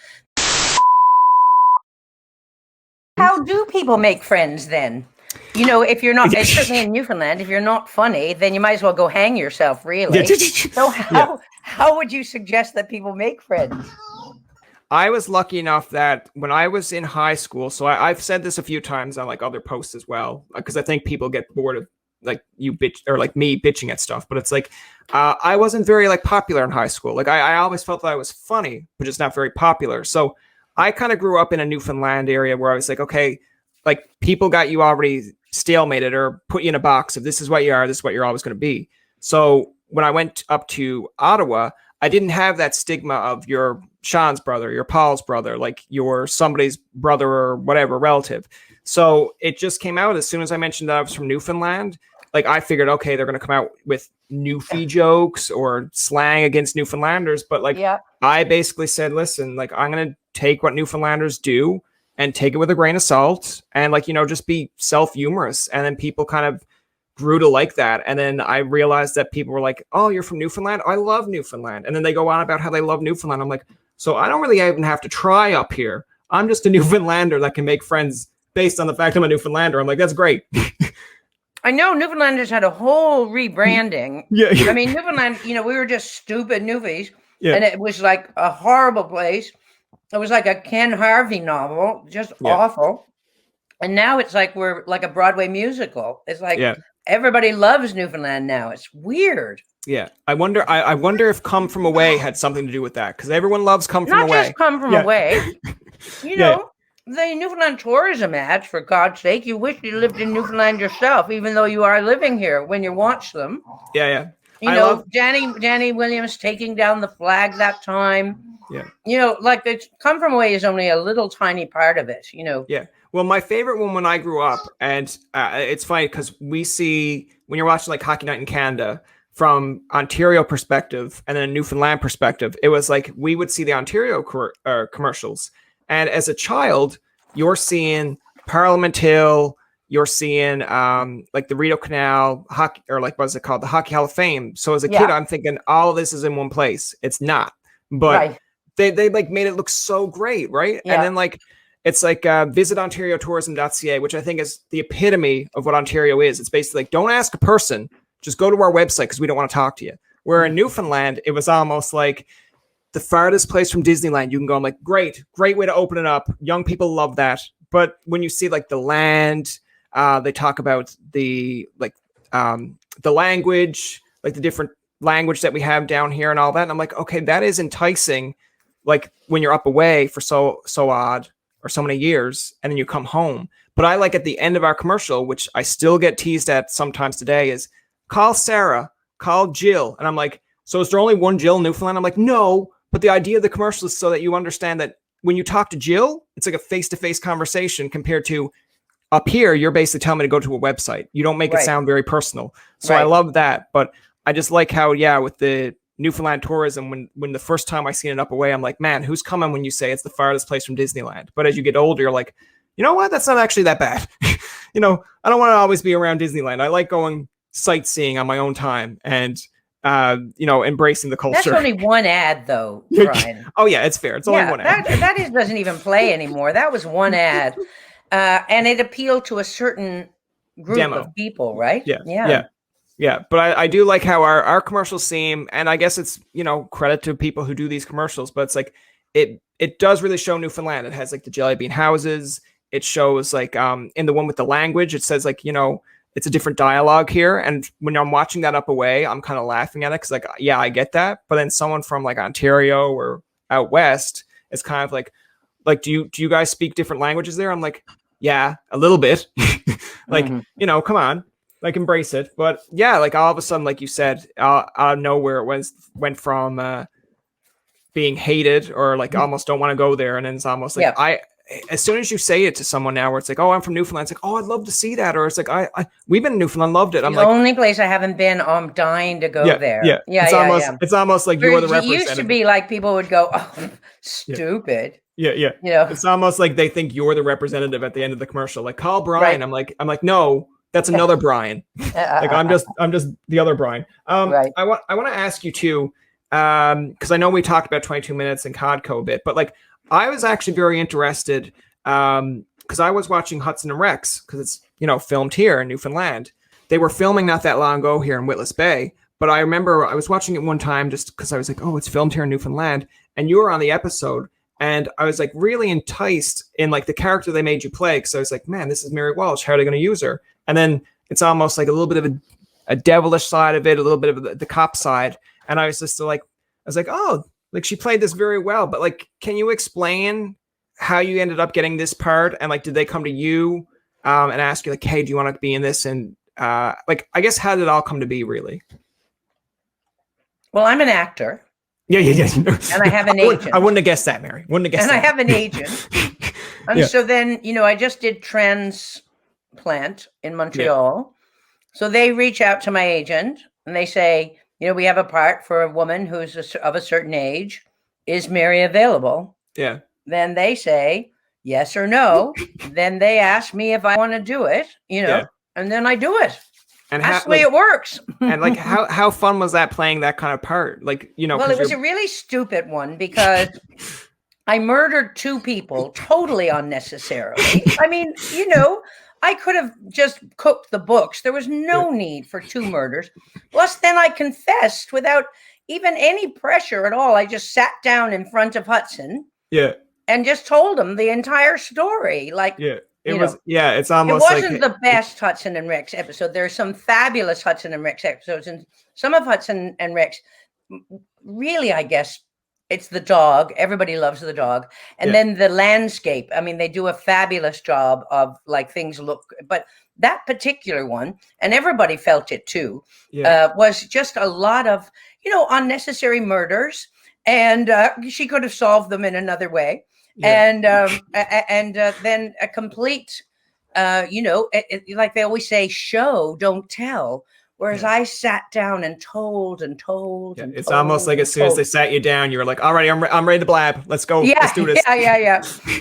How do people make friends then? You know, if you're not, certainly in Newfoundland, if you're not funny, then you might as well go hang yourself, really. So how would you suggest that people make friends? I was lucky enough that when I was in high school, so I've said this a few times on like other posts as well, because I think people get bored of like you bitch or like me bitching at stuff, but it's like I wasn't very like popular in high school. Like I always felt that I was funny, but just not very popular. So I kind of grew up in a Newfoundland area where I was like, okay, like people got you already stalemated or put you in a box of this is what you are, this is what you're always going to be. So when I went up to Ottawa, I didn't have that stigma of your Sean's brother, your Paul's brother, like your somebody's brother or whatever relative. So it just came out as soon as I mentioned that I was from Newfoundland. Like I figured, okay, they're going to come out with Newfie jokes or slang against Newfoundlanders. But like I basically said, listen, like I'm going to take what Newfoundlanders do and take it with a grain of salt and like, you know, just be self-humorous. And then people kind of grew to like that. And then I realized that people were like, oh, you're from Newfoundland? I love Newfoundland. And then they go on about how they love Newfoundland. I'm like, so I don't really even have to try up here. I'm just a Newfoundlander that can make friends based on the fact I'm a Newfoundlander. I'm like, that's great. I know Newfoundlanders had a whole rebranding. Yeah. I mean, Newfoundland, you know, we were just stupid Newfies. Yeah. And it was like a horrible place. It was like a Ken Harvey novel, just awful. And now it's like we're like a Broadway musical. It's like everybody loves Newfoundland now. It's weird. Yeah. I wonder if Come From Away had something to do with that, because everyone loves Come From Away. Not just Come From Away. You know, the Newfoundland Tourism ads, for God's sake, you wish you lived in Newfoundland yourself, even though you are living here when you watch them. Yeah. You know, Danny Williams taking down the flag that time. Yeah. You know, like the Come From Away is only a little tiny part of it, you know. Yeah. Well, my favorite one when I grew up, and it's funny because we see when you're watching like Hockey Night in Canada from Ontario perspective and then a Newfoundland perspective, it was like we would see the Ontario commercials. And as a child, you're seeing Parliament Hill, you're seeing like the Rideau Canal hockey, or like what's it called, the Hockey Hall of Fame. So as a kid, I'm thinking all of this is in one place. It's not, but they like made it look so great, right? Yeah. And then like it's like visit OntarioTourism.ca, which I think is the epitome of what Ontario is. It's basically like, don't ask a person, just go to our website because we don't want to talk to you. Where in Newfoundland, it was almost like the farthest place from Disneyland you can go. I'm like, great way to open it up. Young people love that. But when you see like the land, they talk about the like the language, like the different language that we have down here and all that. And I'm like, okay, that is enticing. Like when you're up away for so odd or so many years, and then you come home. But I like at the end of our commercial, which I still get teased at sometimes today, is call Sarah, call Jill. And I'm like, so is there only one Jill in Newfoundland? I'm like, no. But the idea of the commercial is so that you understand that when you talk to Jill, it's like a face-to-face conversation compared to up here, you're basically telling me to go to a website. You don't make it sound very personal. So I love that. But I just like how, with the Newfoundland Tourism, when the first time I seen it up away, I'm like, man, who's coming when you say it's the farthest place from Disneyland? But as you get older, you're like, you know what? That's not actually that bad. I don't want to always be around Disneyland. I like going sightseeing on my own time and, embracing the culture. That's only one ad though, Brian. Oh yeah, it's fair. It's only one ad. That doesn't even play anymore. That was one ad. And it appealed to a certain group of people, right? Yeah. But I do like how our commercials seem, and I guess it's, credit to people who do these commercials, but it's like, it does really show Newfoundland. It has like the jelly bean houses. It shows like, in the one with the language, it says like, it's a different dialogue here. And when I'm watching that up away, I'm kind of laughing at it. Cause like, yeah, I get that. But then someone from like Ontario or out West is kind of like, do you guys speak different languages there? I'm like, yeah, a little bit. Come on, like embrace it. But yeah, like all of a sudden, like you said, out of nowhere, it went from being hated or like almost don't want to go there. And then it's almost like as soon as you say it to someone now where it's like, oh, I'm from Newfoundland. It's like, oh, I'd love to see that. Or it's like, we've been in Newfoundland, loved it. I'm the only place I haven't been, I'm dying to go there. Yeah. It's almost like you're the representative. It used to be like people would go, oh, stupid. Yeah. It's almost like they think you're the representative at the end of the commercial. Like, call Brian. Right. I'm like, no, that's another Brian. Like I'm just the other Brian. I want to ask you too, because I know we talked about 22 Minutes and CODCO a bit, but like I was actually very interested because I was watching Hudson and Rex because it's, filmed here in Newfoundland. They were filming not that long ago here in Witless Bay, but I remember I was watching it one time just because I was like, oh, it's filmed here in Newfoundland, and you were on the episode, and I was like really enticed in like the character they made you play, because I was like, man, this is Mary Walsh. How are they going to use her? And then it's almost like a little bit of a devilish side of it, a little bit of the cop side, and I was just like, oh, like she played this very well, but like, can you explain how you ended up getting this part? And like, did they come to you and ask you like, hey, do you want to be in this? And like, I guess, how did it all come to be, really? Well, I'm an actor. Yeah. And I have an agent. I wouldn't have guessed that, Mary. Wouldn't have guessed that. And I have an agent. And so then, I just did Transplant in Montreal. Yeah. So they reach out to my agent and they say, we have a part for a woman who's of a certain age. Is Mary available? Yeah. Then they say yes or no. Then they ask me if I want to do it, and then I do it. And that's the way it works. And like, how fun was that playing that kind of part? Like, Well, it was a really stupid one because I murdered 2 people totally unnecessarily. I mean, I could have just cooked the books. There was no need for 2 murders. Plus, then I confessed without even any pressure at all. I just sat down in front of Hudson. Yeah. And just told him the entire story. Like, it's almost it wasn't the best Hudson and Rex episode. There are some fabulous Hudson and Rex episodes, and some of Hudson and Rex, really, I guess, it's the dog. Everybody loves the dog. And then the landscape. I mean, they do a fabulous job of like things look, but that particular one, and everybody felt it too, was just a lot of, unnecessary murders. And she could have solved them in another way. And then a complete, like they always say, show, don't tell. Whereas I sat down and told. It's almost like as soon as they sat you down, you were like, all right, I'm ready to blab. Let's go. Yeah, let's do this.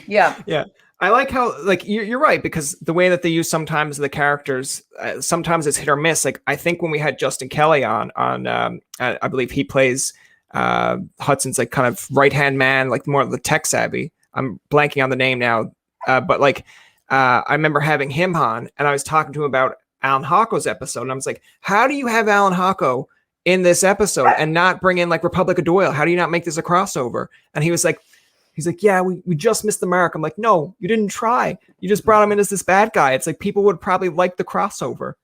Yeah. I like how, like, you're right, because the way that they use sometimes the characters, sometimes it's hit or miss. Like, I think when we had Justin Kelly on I believe he plays Hudson's like kind of right-hand man, like more of the tech savvy. I'm blanking on the name now. But like, I remember having him on, and I was talking to him about Alan Hocko's episode. And I was like, how do you have Alan Hocko in this episode and not bring in like Republic of Doyle? How do you not make this a crossover? And he's like, yeah, we just missed the mark. I'm like, no, you didn't try. You just brought him in as this bad guy. It's like people would probably like the crossover.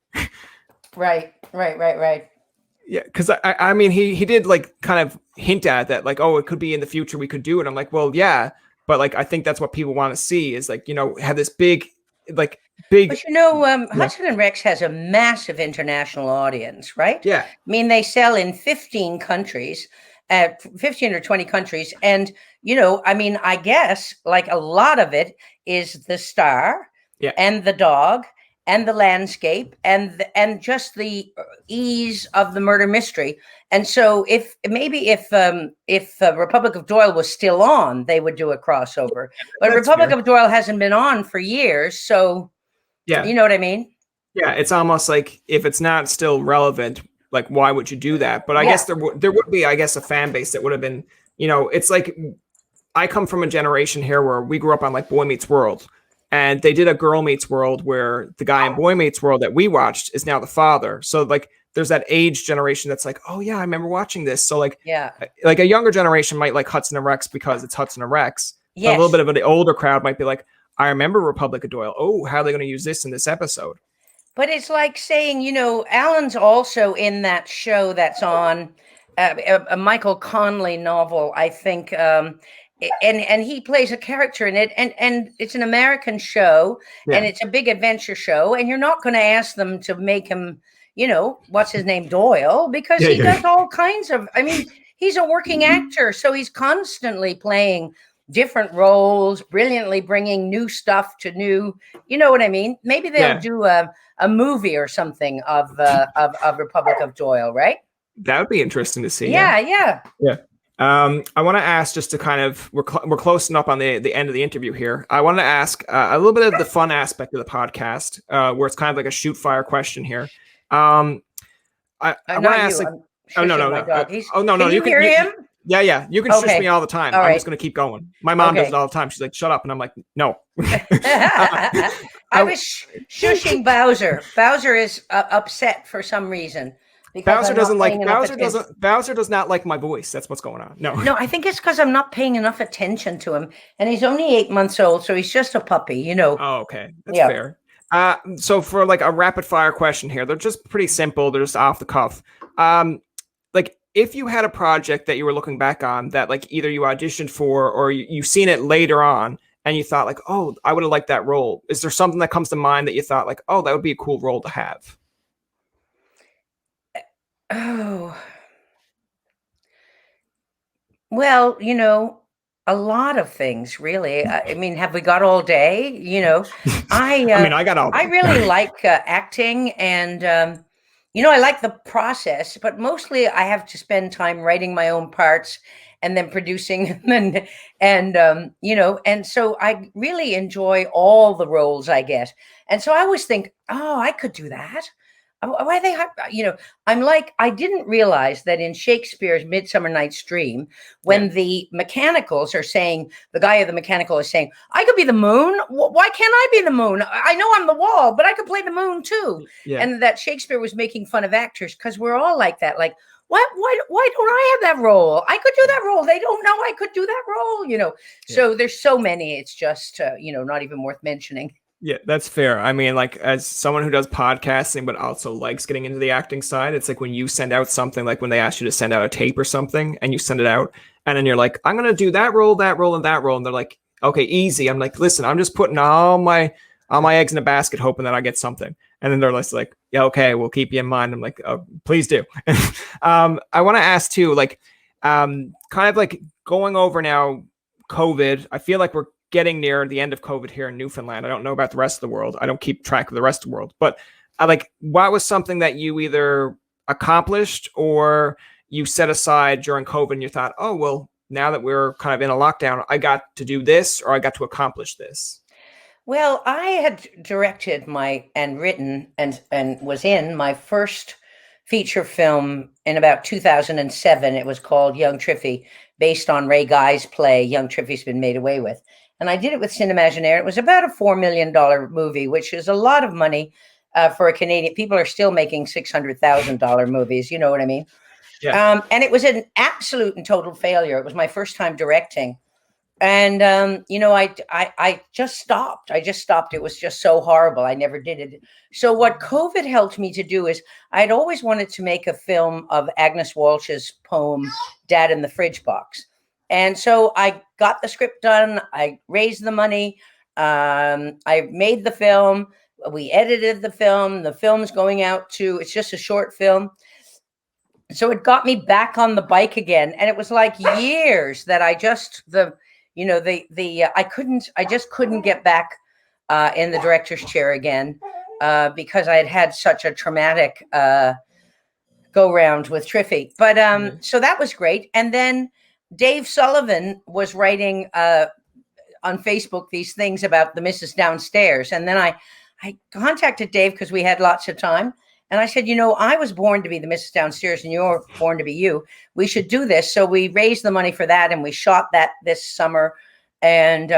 Right. Yeah, because I mean, he did like kind of hint at that, like, oh, it could be in the future we could do it. I'm like, well, yeah, but like I think that's what people want to see is like, have this big. But Hudson and Rex has a massive international audience, right? Yeah. I mean, they sell in 15 countries, 15 or 20 countries. And, I mean, I guess like a lot of it is the star and the dog and the landscape and just the ease of the murder mystery. And so if Republic of Doyle was still on, they would do a crossover. But Republic of Doyle hasn't been on for years, so you know what I mean? Yeah, it's almost like if it's not still relevant, like why would you do that? But I guess there would be, I guess, a fan base that would have been, it's like I come from a generation here where we grew up on like Boy Meets World. And they did a Girl Meets World where the guy in Boy Meets World that we watched is now the father. So like there's that age generation that's like, oh yeah, I remember watching this. So like, like a younger generation might like Hudson and Rex because it's Hudson and Rex. Yes. A little bit of an older crowd might be like, I remember Republic of Doyle. Oh, how are they going to use this in this episode? But it's like saying, Alan's also in that show that's on a Michael Connelly novel, I think, and he plays a character in it, and it's an American show, and it's a big adventure show, and you're not going to ask them to make him, what's his name, Doyle, because he does all kinds of, I mean, he's a working actor, so he's constantly playing different roles, brilliantly bringing new stuff to new, you know what I mean? Maybe they'll do a movie or something of Republic of Doyle, right? That would be interesting to see. Yeah. I want to ask, just to kind of, we're closing up on the end of the interview here. I want to ask a little bit of the fun aspect of the podcast, where it's kind of like a shoot fire question here. I want to ask, like, Oh, no, shushing no, my no. dog. No, no. Can you hear him? Yeah. You can shush me Okay. all the time. All I'm right. just going to keep going. My mom does it Okay. all the time. She's like, shut up. And I'm like, no. I was shushing Bowser. Bowser is upset for some reason because Bowser I'm not doesn't paying like enough Bowser attention. doesn't Bowser does not like my voice. That's what's going on. No. No, I think it's because I'm not paying enough attention to him. And he's only 8 months old, so he's just a puppy, you know. Oh, okay. That's Yeah. fair. So for like a rapid fire question here, they're just pretty simple. They're just off the cuff. Like if you had a project that you were looking back on that like either you auditioned for or you've seen it later on and you thought like, oh, I would have liked that role. Is there something that comes to mind that you thought like, oh, that would be a cool role to have? Oh, well, you know, a lot of things, really. I mean, have we got all day? You know, I mean, I got all I day. really like acting, and you know, I like the process, but mostly I have to spend time writing my own parts and then producing and you know, and so I really enjoy all the roles I get, and so I always think, oh, I could do that. Why they have, you know, I'm like, I didn't realize that in Shakespeare's Midsummer Night's Dream, when the mechanicals are saying, the guy of the mechanical is saying, I could be the moon. Why can't I be the moon? I know I'm the wall, but I could play the moon too. Yeah. And that Shakespeare was making fun of actors because we're all like that. Like, why don't I have that role? I could do that role. They don't know I could do that role, you know. Yeah. So there's so many, it's just, you know, not even worth mentioning. Yeah, that's fair. I mean, like as someone who does podcasting but also likes getting into the acting side, it's like when you send out something, like when they ask you to send out a tape or something and you send it out and then you're like, I'm going to do that role, and that role. And they're like, okay, easy. I'm like, listen, I'm just putting all my eggs in a basket, hoping that I get something. And then they're like, yeah, okay, we'll keep you in mind. I'm like, oh, please do. I want to ask too, like, kind of like going over now, COVID, I feel like we're getting near the end of COVID here in Newfoundland. I don't know about the rest of the world. I don't keep track of the rest of the world, but what was something that you either accomplished or you set aside during COVID and you thought, oh, well, now that we're kind of in a lockdown, I got to do this or I got to accomplish this? Well, I had directed and written and was in my first feature film in about 2007. It was called Young Triffy, based on Ray Guy's play Young Triffy's Been Made Away With. And I did it with Cinemaginaire. It was about a $4 million movie, which is a lot of money for a Canadian. People are still making $600,000 movies. You know what I mean? Yeah. And it was an absolute and total failure. It was my first time directing. And, you know, I just stopped. I just stopped. It was just so horrible. I never did it. So what COVID helped me to do is I'd always wanted to make a film of Agnes Walsh's poem, Dad in the Fridge Box. And so I got the script done. I raised the money. I made the film. We edited the film. The film's going out it's just a short film. So it got me back on the bike again. And it was like years that I just, I just couldn't get back in the director's chair again because I had had such a traumatic go round with Triffy. But so that was great. And then Dave Sullivan was writing on Facebook these things about the Mrs. Downstairs. And then I contacted Dave because we had lots of time. And I said, you know, I was born to be the Mrs. Downstairs and you're born to be you. We should do this. So we raised the money for that and we shot that this summer. And,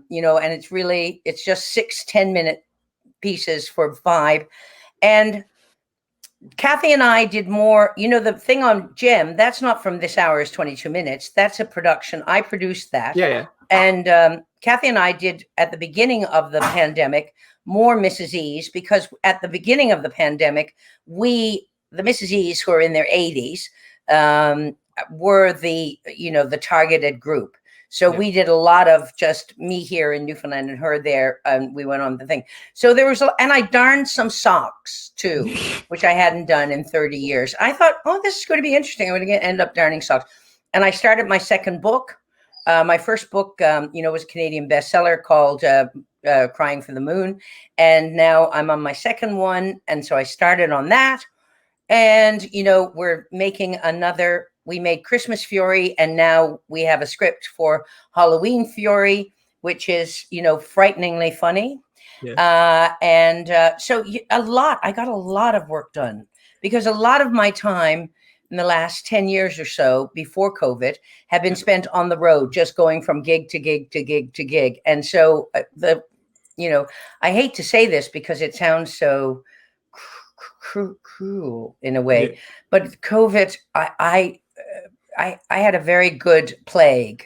you know, and it's just 6 10-minute pieces for 5. And Kathy and I did more, you know, the thing on Gem, that's not from This Hour is 22 Minutes. That's a production. I produced that. Yeah. And Kathy and I did at the beginning of the pandemic more Mrs. E's, because at the beginning of the pandemic, the Mrs. E's who are in their 80s were the targeted group. So we did a lot of just me here in Newfoundland and her there, and we went on the thing. So there was, and I darned some socks too, which I hadn't done in 30 years. I thought, oh, this is going to be interesting. I'm going to end up darning socks. And I started my second book. My first book, was a Canadian bestseller called Crying for the Moon. And now I'm on my second one. And so I started on that. And, you know, we're making we made Christmas Fury, and now we have a script for Halloween Fury, which is, you know, frighteningly funny. Yeah. So I got a lot of work done because a lot of my time in the last 10 years or so before COVID have been spent on the road, just going from gig to gig to gig to gig. And so I hate to say this because it sounds so cruel in a way, but COVID, I had a very good plague.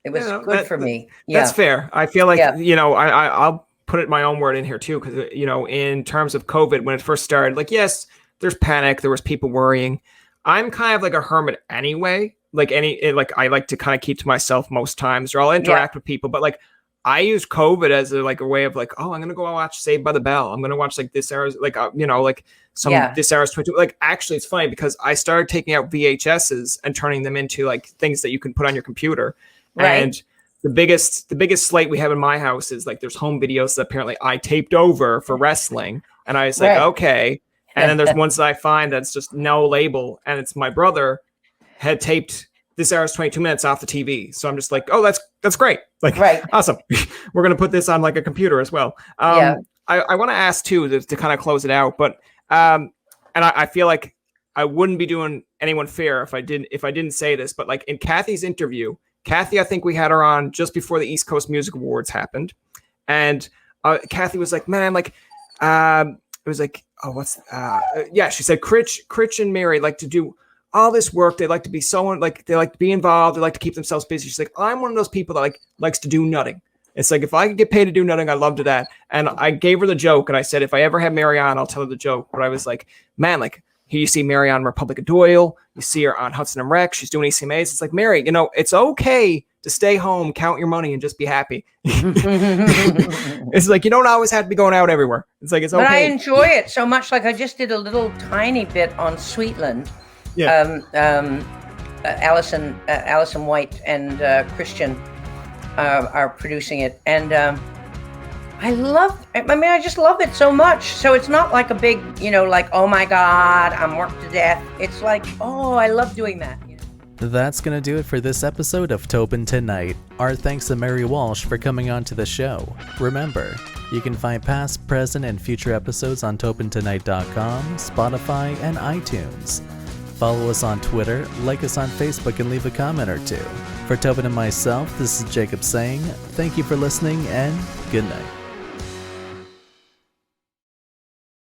It was good for me. That's fair. I feel like, I'll put it my own word in here too. Cause in terms of COVID, when it first started, like, yes, there's panic. There was people worrying. I'm kind of like a hermit anyway. I like to kind of keep to myself most times, or I'll interact with people, but like, I use COVID as a way of like, oh, I'm going to go watch Saved by the Bell. I'm going to watch like This Hour's This Hour's 22. Like, actually, it's funny because I started taking out VHSs and turning them into like things that you can put on your computer. Right. And the biggest slate we have in my house is like, there's home videos that apparently I taped over for wrestling. And I was like, okay. And then there's ones that I find that's just no label. And it's my brother had taped This Hour's 22 minutes off the TV. So I'm just like, oh, that's great. Like, awesome. We're going to put this on like a computer as well. I want to ask too, to kind of close it out, but, and I feel like I wouldn't be doing anyone fair if I didn't say this, but like in Kathy's interview, Kathy, I think we had her on just before the East Coast Music Awards happened. And Kathy was like, man, like, it was like, she said, Critch and Mary like to do all this work. They like to be someone, like, they like to be involved. They like to keep themselves busy. She's like, I'm one of those people that likes to do nothing. It's like, if I could get paid to do nothing, I love to that. And I gave her the joke, and I said, if I ever have Mary on, I'll tell her the joke. But I was like, man, like, here you see Mary on Republic of Doyle. You see her on Hudson and Rec. She's doing ECMAs. It's like, Mary, it's okay to stay home, count your money, and just be happy. It's like, you don't always have to be going out everywhere. It's like, it's okay. But I enjoy it so much. Like, I just did a little tiny bit on Sweetland. Yeah. Allison White and Christian are producing it. And I just love it so much. So it's not like a big, like, oh my God, I'm worked to death. It's like, oh, I love doing that. That's going to do it for this episode of Tobin Tonight. Our thanks to Mary Walsh for coming on to the show. Remember, you can find past, present, and future episodes on TobinTonight.com, Spotify, and iTunes. Follow us on Twitter, like us on Facebook, and leave a comment or two. For Tobin and myself, this is Jacob saying thank you for listening and good night.